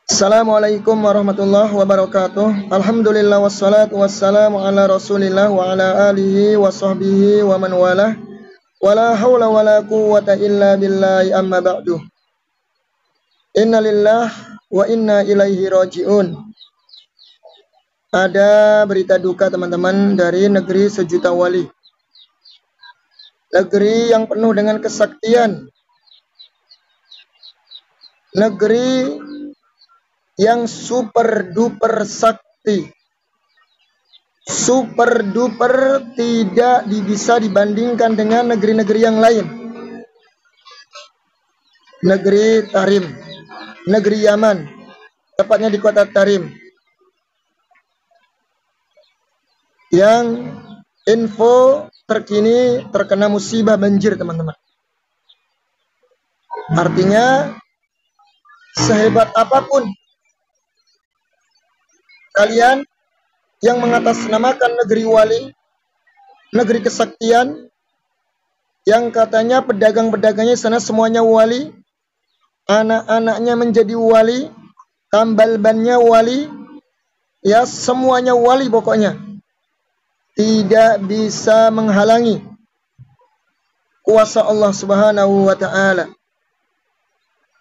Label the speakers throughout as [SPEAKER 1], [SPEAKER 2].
[SPEAKER 1] Assalamualaikum warahmatullahi wabarakatuh. Alhamdulillah wassalatu wassalamu ala Rasulillah wa ala alihi wa sahbihi wa man walah. Wala hawla wala quwwata illa billahi amma ba'du. Inna lillah wa inna ilaihi raji'un. Ada berita duka teman-teman dari negeri sejuta wali. Negeri yang penuh dengan kesaktian. Negeri yang super duper sakti, super duper tidak bisa dibandingkan dengan negeri-negeri yang lain. Negeri Tarim, negeri Yaman, tepatnya di kota Tarim, yang info terkini terkena musibah banjir teman-teman. Artinya sehebat apapun kalian yang mengatasnamakan negeri wali, negeri kesaktian, yang katanya pedagang-pedagangnya sana semuanya wali, anak-anaknya menjadi wali, tambal bannya wali, ya semuanya wali pokoknya, tidak bisa menghalangi kuasa Allah Subhanahu wa Ta'ala.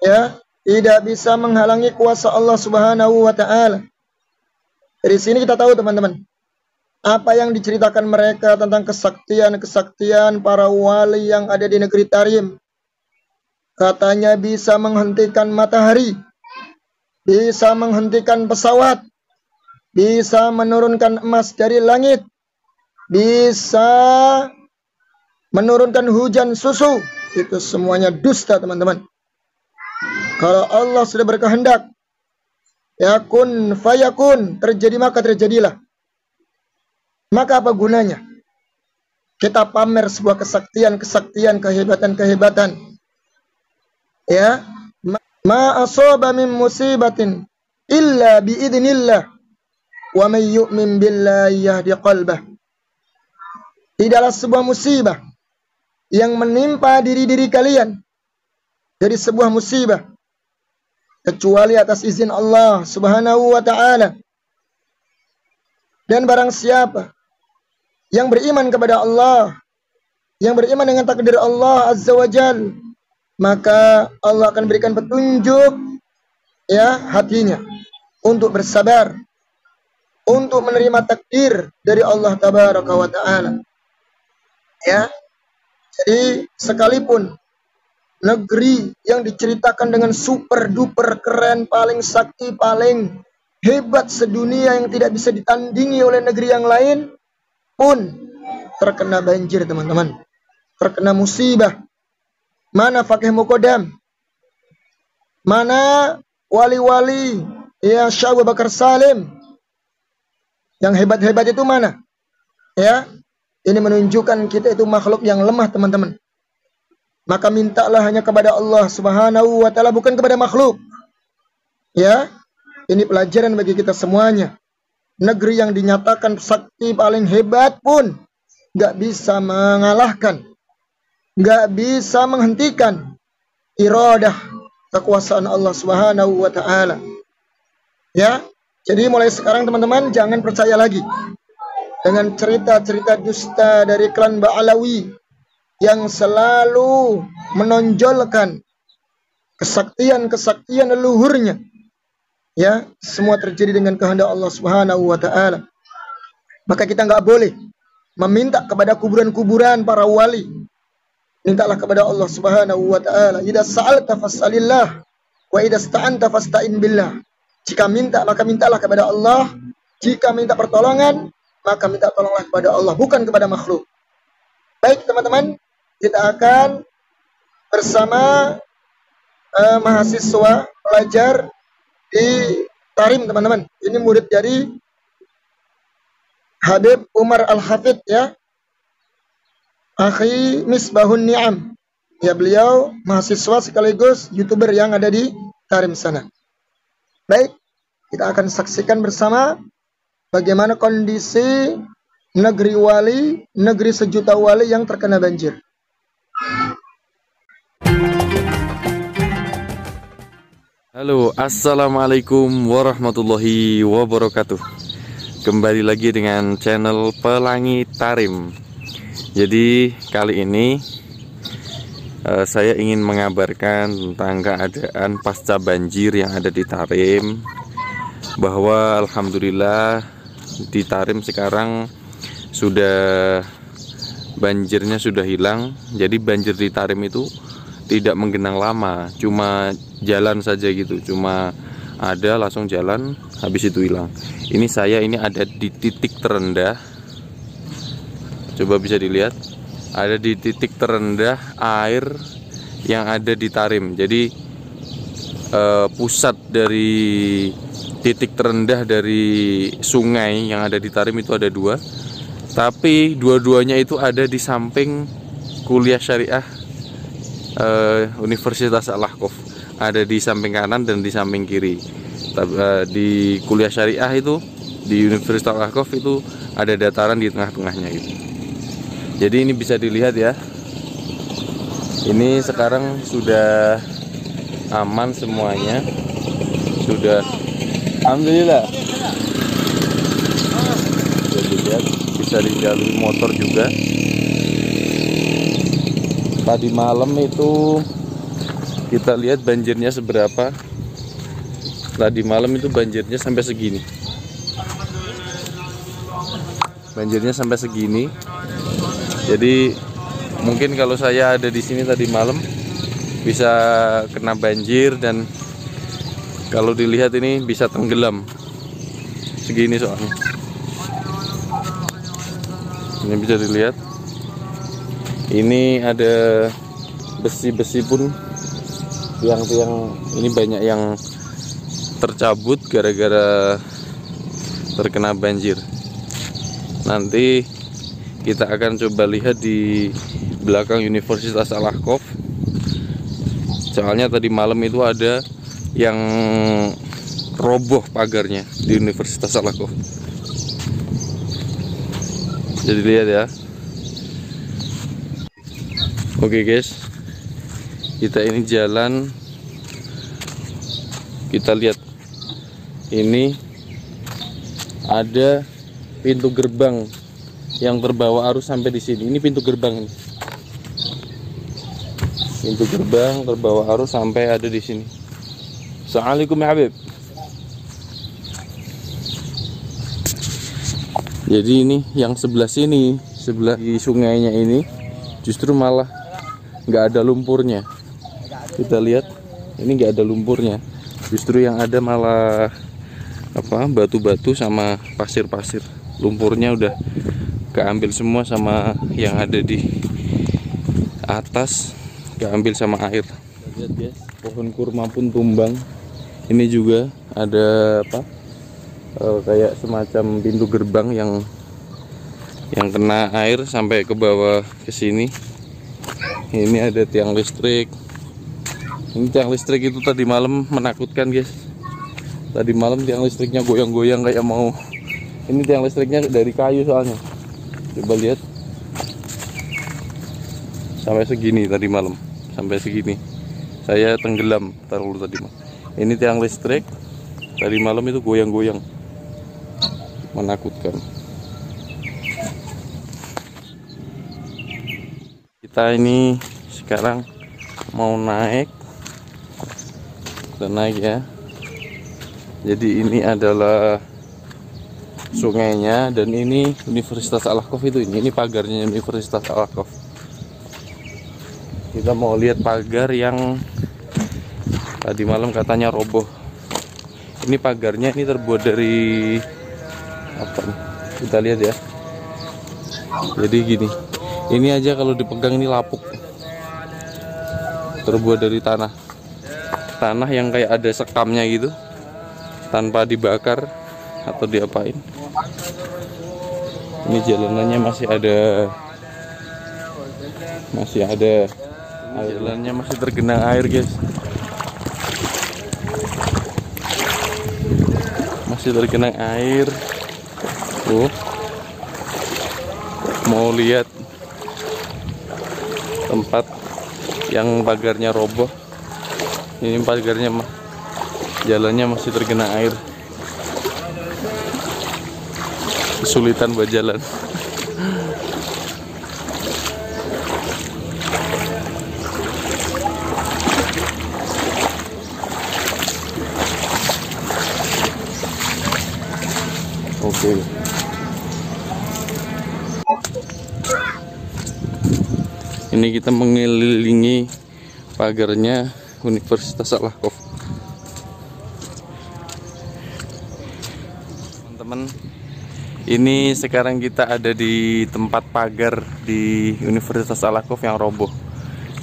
[SPEAKER 1] Ya, tidak bisa menghalangi kuasa Allah Subhanahu wa Ta'ala. Dari sini kita tahu teman-teman, apa yang diceritakan mereka tentang kesaktian para wali yang ada di negeri Tarim. Katanya bisa menghentikan matahari, bisa menghentikan pesawat, bisa menurunkan emas dari langit, bisa menurunkan hujan susu. Itu semuanya dusta teman-teman. Kalau Allah sudah berkehendak, yakun fayakun, terjadi maka terjadilah. Maka apa gunanya kita pamer sebuah kesaktian, kehebatan. Ya, ma asaba min musibatin illa biidznillah wa may yu'min billahi yahdi qalbah. Tidaklah sebuah musibah yang menimpa diri kalian dari sebuah musibah kecuali atas izin Allah Subhanahu wa Ta'ala. Dan barang siapa yang beriman kepada Allah, yang beriman dengan takdir Allah Azza wa Jal, maka Allah akan berikan petunjuk ya hatinya untuk bersabar, untuk menerima takdir dari Allah Tabaraka wa Ta'ala. Ya, jadi sekalipun negeri yang diceritakan dengan super duper keren, paling sakti, paling hebat sedunia yang tidak bisa ditandingi oleh negeri yang lain pun terkena banjir teman-teman, terkena musibah. Mana Fakih Mukodam, mana wali-wali ya Syekh Abu Bakar Salim yang hebat-hebat itu mana? Ya, ini menunjukkan kita itu makhluk yang lemah teman-teman. Maka mintalah hanya kepada Allah Subhanahu wa Ta'ala, bukan kepada makhluk. Ya, ini pelajaran bagi kita semuanya. Negeri yang dinyatakan sakti paling hebat pun gak bisa mengalahkan, gak bisa menghentikan iradah kekuasaan Allah Subhanahu wa Ta'ala. Ya, jadi mulai sekarang teman-teman jangan percaya lagi dengan cerita-cerita dusta dari klan Ba'alawi yang selalu menonjolkan kesaktian leluhurnya. Ya, semua terjadi dengan kehendak Allah Subhanahu wa Ta'ala. Maka kita nggak boleh meminta kepada kuburan-kuburan para wali. Mintalah kepada Allah Subhanahu wa Ta'ala. Idza sa'alta fas'alillah wa idza sta'anta fasta'in billah. Jika minta maka mintalah kepada Allah. Jika minta pertolongan maka minta tolonglah kepada Allah, bukan kepada makhluk. Baik teman-teman, kita akan bersama mahasiswa pelajar di Tarim teman-teman. Ini murid dari Habib Umar Al-Hafidh ya, Akhi Misbahun Ni'am. Ya, beliau mahasiswa sekaligus YouTuber yang ada di Tarim sana. Baik, kita akan saksikan bersama bagaimana kondisi negeri wali, negeri sejuta wali yang terkena banjir.
[SPEAKER 2] Halo, assalamualaikum warahmatullahi wabarakatuh. Kembali lagi dengan channel Pelangi Tarim. Jadi kali ini saya ingin mengabarkan tentang keadaan pasca banjir yang ada di Tarim, bahwa alhamdulillah di Tarim sekarang sudah banjirnya sudah hilang. Jadi banjir di Tarim itu tidak menggenang lama, cuma jalan saja gitu, cuma ada langsung jalan, habis itu hilang. Ini saya ini ada di titik terendah, coba bisa dilihat, ada di titik terendah air yang ada di Tarim. Jadi pusat dari titik terendah dari sungai yang ada di Tarim itu ada dua, tapi dua-duanya itu ada di samping kuliah syariah Universitas Al-Ahqaf, ada di samping kanan dan di samping kiri. Di kuliah syariah itu di Universitas Al-Ahqaf itu ada dataran di tengah-tengahnya gitu. Jadi ini bisa dilihat ya. Ini sekarang sudah aman semuanya. Sudah, alhamdulillah. Bisa dilihat, bisa dilalui motor juga. Tadi malam itu kita lihat banjirnya seberapa. Tadi malam itu banjirnya sampai segini. Banjirnya sampai segini. Jadi mungkin kalau saya ada di sini tadi malam bisa kena banjir, dan kalau dilihat ini bisa tenggelam. Segini soalnya. Ini bisa dilihat. Ini ada besi-besi pun, tiang-tiang ini banyak yang tercabut gara-gara terkena banjir. Nanti kita akan coba lihat di belakang Universitas Al-Ahqaf. Soalnya tadi malam itu ada yang roboh pagarnya di Universitas Al-Ahqaf. Jadi lihat ya. Oke guys, kita ini jalan, kita lihat ini ada pintu gerbang yang terbawa arus sampai di sini. Ini pintu gerbang ini. Pintu gerbang terbawa arus sampai ada di sini. Assalamualaikum ya Habib. Jadi ini yang sebelah sini, sebelah di sungainya ini justru malah nggak ada lumpurnya. Kita lihat ini nggak ada lumpurnya, justru yang ada malah batu-batu sama pasir-pasir. Lumpurnya udah keambil semua sama yang ada di atas, keambil sama air. Lihat guys, pohon kurma pun tumbang. Ini juga ada kayak semacam pintu gerbang yang kena air sampai ke bawah ke sini. Ini ada tiang listrik. Ini tiang listrik itu tadi malam menakutkan guys. Tadi malam tiang listriknya goyang-goyang kayak mau. Ini tiang listriknya dari kayu soalnya. Coba lihat. Sampai segini tadi malam. Sampai segini. Saya tenggelam taruh tadi malam. Ini tiang listrik tadi malam itu goyang-goyang. Menakutkan. Kita ini sekarang mau naik, kita naik ya. Jadi ini adalah sungainya, dan ini Universitas Al-Ahqaf itu. Ini pagarnya Universitas Al-Ahqaf. Kita mau lihat pagar yang tadi malam katanya roboh. Ini pagarnya ini terbuat dari apa nih? Kita lihat ya. Jadi gini. Ini aja kalau dipegang ini lapuk. Terbuat dari tanah yang kayak ada sekamnya gitu, tanpa dibakar atau diapain. Ini jalanannya masih ada jalannya masih tergenang air guys. Masih tergenang air. Mau lihat tempat yang pagarnya roboh. Ini pagarnya Jalannya masih tergenang air. Kesulitan buat jalan. Oke. Ini kita mengelilingi pagarnya Universitas Al-Ahqaf. Teman-teman, ini sekarang kita ada di tempat pagar di Universitas Al-Ahqaf yang roboh.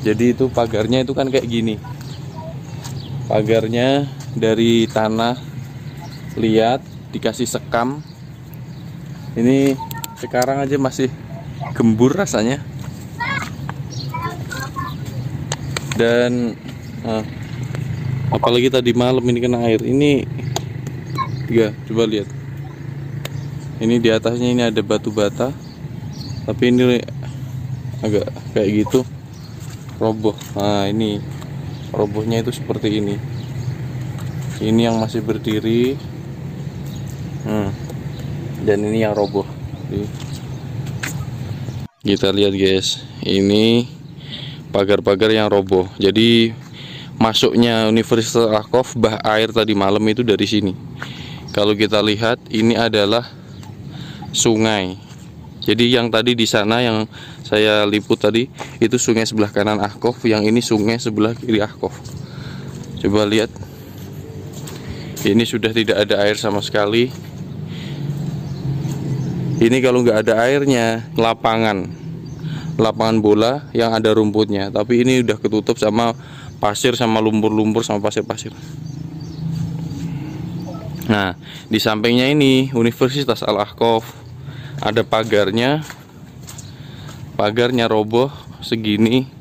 [SPEAKER 2] Jadi itu pagarnya itu kan kayak gini. Pagarnya dari tanah, lihat dikasih sekam. Ini sekarang aja masih gembur rasanya. Dan apalagi tadi malam ini kena air. Ini ya, coba lihat. Ini di atasnya ini ada batu bata, tapi ini agak kayak gitu roboh. Nah, ini robohnya itu seperti ini. Ini yang masih berdiri. Dan ini yang roboh. Kita lihat guys, ini pagar-pagar yang roboh. Jadi masuknya Universitas Al-Ahqaf bah air tadi malam itu dari sini. Kalau kita lihat ini adalah sungai. Jadi yang tadi di sana yang saya liput tadi itu sungai sebelah kanan Ahqaf, yang ini sungai sebelah kiri Ahqaf. Coba lihat. Ini sudah tidak ada air sama sekali. Ini kalau nggak ada airnya lapangan bola yang ada rumputnya, tapi ini udah ketutup sama pasir, sama lumpur-lumpur, sama pasir-pasir. Nah, di sampingnya ini Universitas Al-Ahqaf, ada pagarnya roboh segini.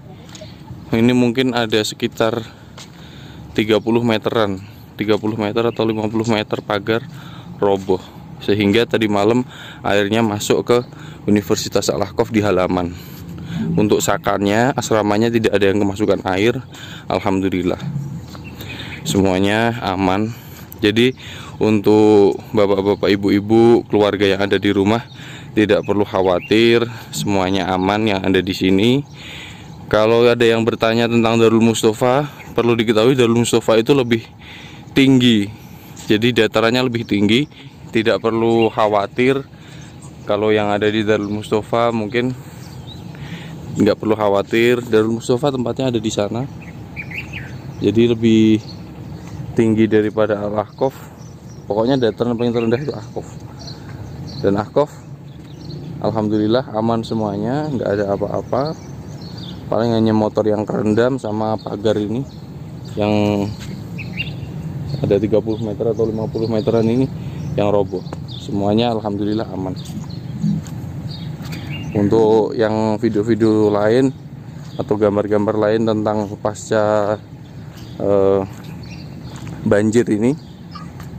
[SPEAKER 2] Ini mungkin ada sekitar 30 meteran, 30 meter atau 50 meter pagar roboh, sehingga tadi malam airnya masuk ke Universitas Al-Ahqaf di halaman. Untuk sakannya, asramanya tidak ada yang kemasukan air. Alhamdulillah, semuanya aman. Jadi untuk bapak-bapak, ibu-ibu, keluarga yang ada di rumah tidak perlu khawatir, semuanya aman yang ada di sini. Kalau ada yang bertanya tentang Darul Mustafa, perlu diketahui Darul Mustafa itu lebih tinggi. Jadi datarannya lebih tinggi. Tidak perlu khawatir. Kalau yang ada di Darul Mustafa mungkin nggak perlu khawatir. Darul Mustafa tempatnya ada di sana, jadi lebih tinggi daripada Al-Ahqaf. Pokoknya dataran paling terendah itu Ahqaf. Dan Ahqaf alhamdulillah aman semuanya, nggak ada apa-apa. Paling hanya motor yang kerendam sama pagar ini yang ada 30 meter atau 50 meteran ini yang roboh. Semuanya alhamdulillah aman. Untuk yang video-video lain atau gambar-gambar lain tentang pasca banjir ini,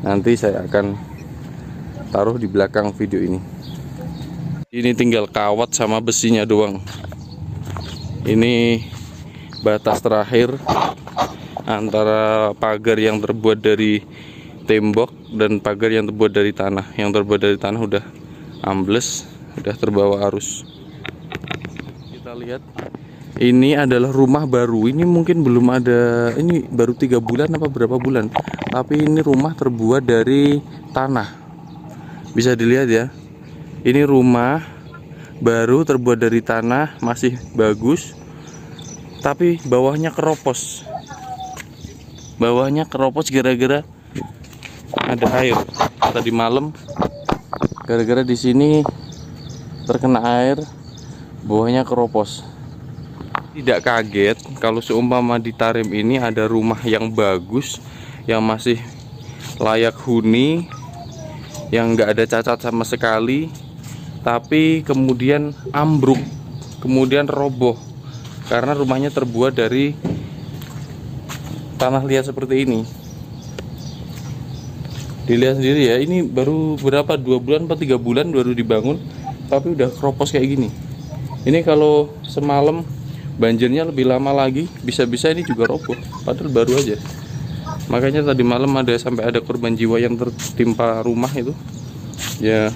[SPEAKER 2] nanti saya akan taruh di belakang video ini. Ini tinggal kawat sama besinya doang. Ini batas terakhir antara pagar yang terbuat dari tembok dan pagar yang terbuat dari tanah. Yang terbuat dari tanah udah ambles, udah terbawa arus. Kita lihat, ini adalah rumah baru. Ini mungkin belum ada, ini baru 3 bulan apa berapa bulan, tapi ini rumah terbuat dari tanah. Bisa dilihat ya, ini rumah baru terbuat dari tanah, masih bagus, tapi bawahnya keropos. Bawahnya keropos gara-gara ada air tadi malam. Gara-gara di sini terkena air, bawahnya keropos. Tidak kaget kalau seumpama di Tarim ini ada rumah yang bagus, yang masih layak huni, yang nggak ada cacat sama sekali, tapi kemudian ambruk, kemudian roboh karena rumahnya terbuat dari tanah liat seperti ini. Dilihat sendiri ya, ini baru berapa, 2 bulan atau 3 bulan baru dibangun, tapi udah keropos kayak gini. Ini kalau semalam banjirnya lebih lama lagi, bisa-bisa ini juga roboh, padahal baru aja. Makanya tadi malam sampai ada korban jiwa yang tertimpa rumah itu. Ya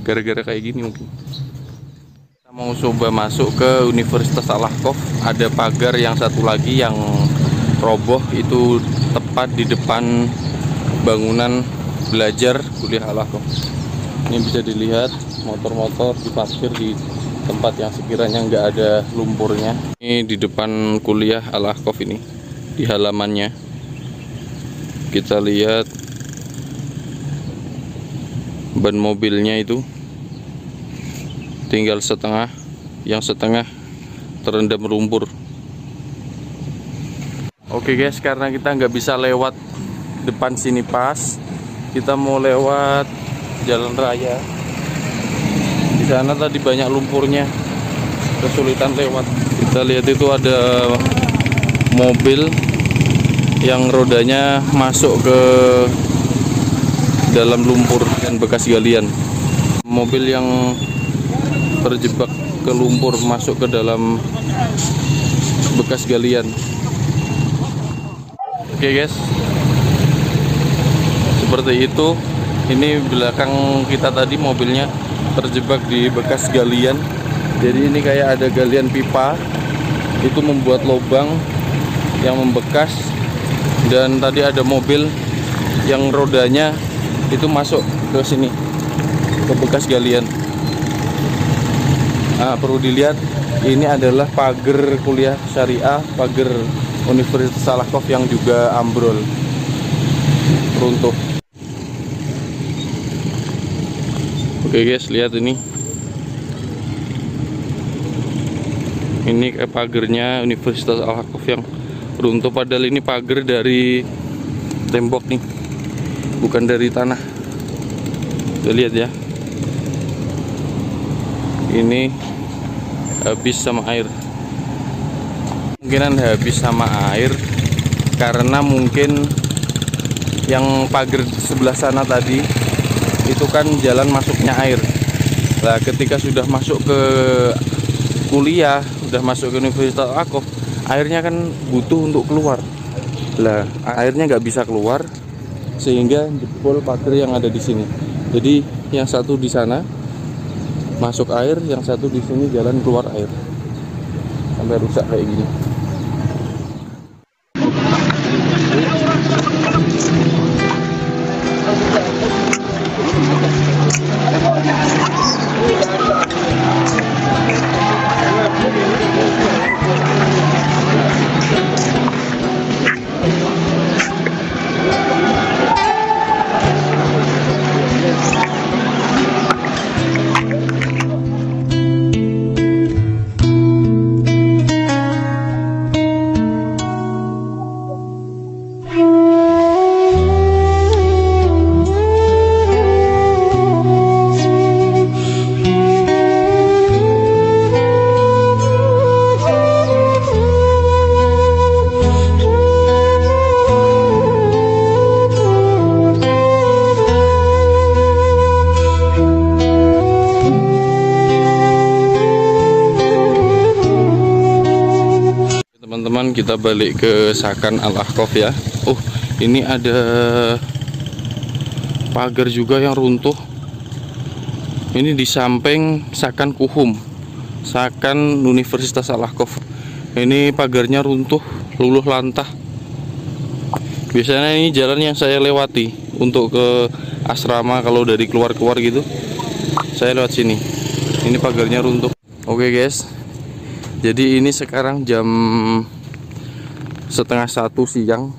[SPEAKER 2] gara-gara kayak gini mungkin. Kita mau coba masuk ke Universitas Al-Ahqaf. Ada pagar yang satu lagi yang roboh, itu tepat di depan bangunan belajar kuliah Al-Ahqaf. Ini bisa dilihat motor-motor diparkir di tempat yang sekiranya nggak ada lumpurnya. Ini di depan kuliah Al-Ahqaf ini, di halamannya. Kita lihat ban mobilnya itu tinggal setengah, yang setengah terendam lumpur. Oke guys, karena kita nggak bisa lewat depan sini pas, kita mau lewat jalan raya. Di sana tadi banyak lumpurnya, kesulitan lewat. Kita lihat itu ada mobil yang rodanya masuk ke dalam lumpur dan bekas galian. Mobil yang terjebak ke lumpur masuk ke dalam bekas galian. Oke guys, seperti itu. Ini belakang kita tadi mobilnya terjebak di bekas galian. Jadi ini kayak ada galian pipa, itu membuat lubang yang membekas. Dan tadi ada mobil yang rodanya itu masuk ke sini, ke bekas galian. Nah, perlu dilihat, ini adalah pagar kuliah syariah, pagar Universitas Al-Ahqaf yang juga ambrol, runtuh. Oke guys, lihat ini. Ini kayak pagernya Universitas Al-Ahqaf yang runtuh, padahal ini pagar dari tembok nih, bukan dari tanah. Kita lihat ya, ini habis sama air. Kemungkinan habis sama air karena mungkin yang pagar sebelah sana tadi itu kan jalan masuknya air. Nah, ketika sudah masuk ke kuliah, sudah masuk ke Universitas Al-Ahqaf, airnya kan butuh untuk keluar. Lah, airnya nggak bisa keluar sehingga jebol pagar yang ada di sini. Jadi yang satu di sana masuk air, yang satu di sini jalan keluar air. Sampai rusak kayak gini. Teman-teman, kita balik ke Sakan Al-Ahqaf ya. Oh, ini ada pagar juga yang runtuh. Ini di samping Sakan Kuhum, Sakan Universitas Al-Ahqaf. Ini pagarnya runtuh, luluh lantah. Biasanya ini jalan yang saya lewati untuk ke asrama, kalau dari keluar-keluar gitu saya lewat sini. Ini pagarnya runtuh. Oke guys, jadi ini sekarang jam 12:30 siang.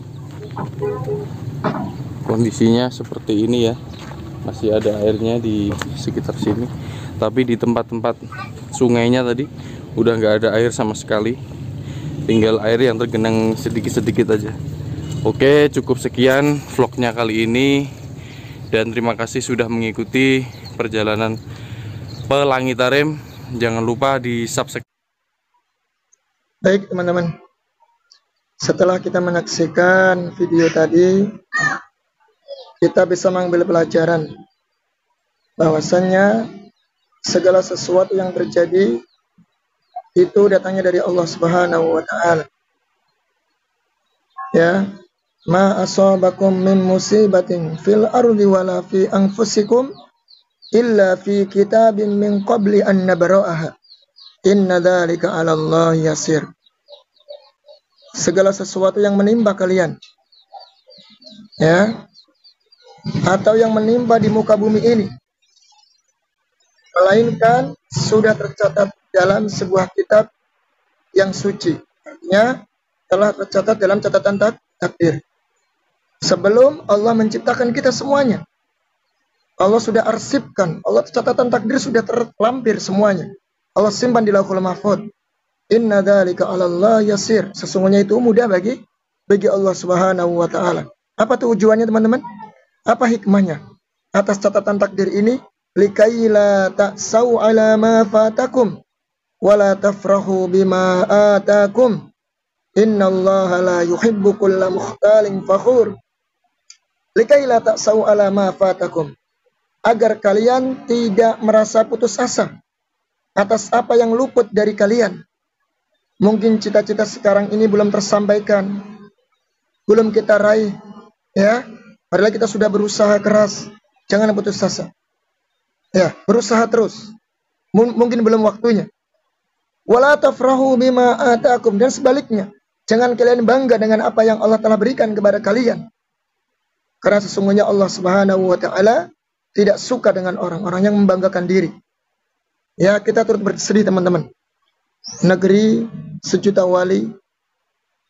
[SPEAKER 2] Kondisinya seperti ini ya. Masih ada airnya di sekitar sini. Tapi di tempat-tempat sungainya tadi udah nggak ada air sama sekali. Tinggal air yang tergenang sedikit-sedikit aja. Oke, cukup sekian vlognya kali ini. Dan terima kasih sudah mengikuti perjalanan Pelangi Tarim. Jangan lupa di subscribe.
[SPEAKER 1] Baik teman-teman, setelah kita menyaksikan video tadi, kita bisa mengambil pelajaran bahwasannya segala sesuatu yang terjadi itu datangnya dari Allah Subhanahu wa Ta'ala. Ya, ma asabakum min musibatin fil ardi wala fi anfusikum illa fi kitabin min qabli an nabra'aha inna dzalika 'ala Allah yasir. Segala sesuatu yang menimpa kalian, ya, atau yang menimpa di muka bumi ini, melainkan sudah tercatat dalam sebuah kitab yang suci. Artinya telah tercatat dalam catatan takdir. Sebelum Allah menciptakan kita semuanya, Allah sudah arsipkan, Allah catatan takdir sudah terlampir semuanya. Allah simpan di Lauhul Mahfuz. Inna dzalika 'ala Allah yasir. Sesungguhnya itu mudah bagi Allah Subhanahu wa taala. Apa tujuannya, teman-teman? Apa hikmahnya atas catatan takdir ini? Likaila ta'sau 'ala ma fatakum wa la tafrahu bima atakum. Innallaha la yuhibbu kulla mukhtalin fakhur. Likaila ta'sau 'ala ma fatakum. Agar kalian tidak merasa putus asa atas apa yang luput dari kalian. Mungkin cita-cita sekarang ini belum tersampaikan, belum kita raih, ya. Padahal kita sudah berusaha keras. Jangan putus asa. Ya, berusaha terus. Mungkin belum waktunya. Wala tafrahu bima ataakum, dan sebaliknya, jangan kalian bangga dengan apa yang Allah telah berikan kepada kalian. Karena sesungguhnya Allah Subhanahu wa taala tidak suka dengan orang-orang yang membanggakan diri. Ya, kita turut bersedih, teman-teman. Negeri sejuta wali,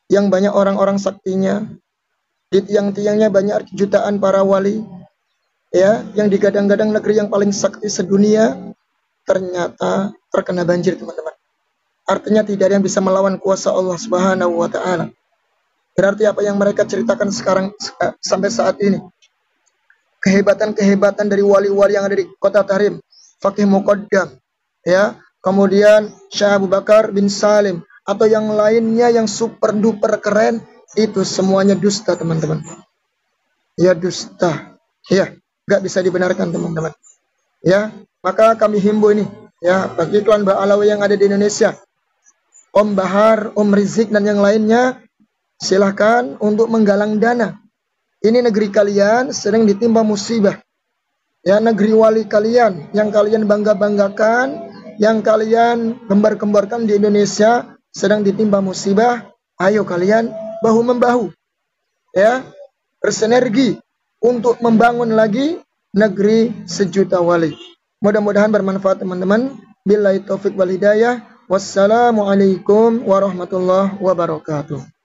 [SPEAKER 1] yang banyak orang-orang saktinya, di tiang-tiangnya banyak jutaan para wali, ya, yang digadang-gadang negeri yang paling sakti sedunia, ternyata terkena banjir, teman-teman. Artinya tidak ada yang bisa melawan kuasa Allah Subhanahu wa taala. Berarti apa yang mereka ceritakan sekarang sampai saat ini, kehebatan-kehebatan dari wali-wali yang ada di kota Tarim, Faqih Muqaddam, ya, kemudian Syekh Abu Bakar bin Salim, atau yang lainnya yang super duper keren, itu semuanya dusta, teman-teman. Ya, dusta. Ya, nggak bisa dibenarkan, teman-teman. Ya, maka kami himbau ini, ya, bagi klan Ba'alawi yang ada di Indonesia, Om Bahar, Om Rizik, dan yang lainnya, silahkan untuk menggalang dana. Ini negeri kalian sedang ditimpa musibah. Ya, negeri wali kalian yang kalian bangga-banggakan, yang kalian gembar-gemborkan di Indonesia sedang ditimpa musibah. Ayo kalian bahu-membahu, ya, bersinergi untuk membangun lagi negeri sejuta wali. Mudah-mudahan bermanfaat, teman-teman. Billahi taufik wal hidayah. Wassalamualaikum warahmatullahi wabarakatuh.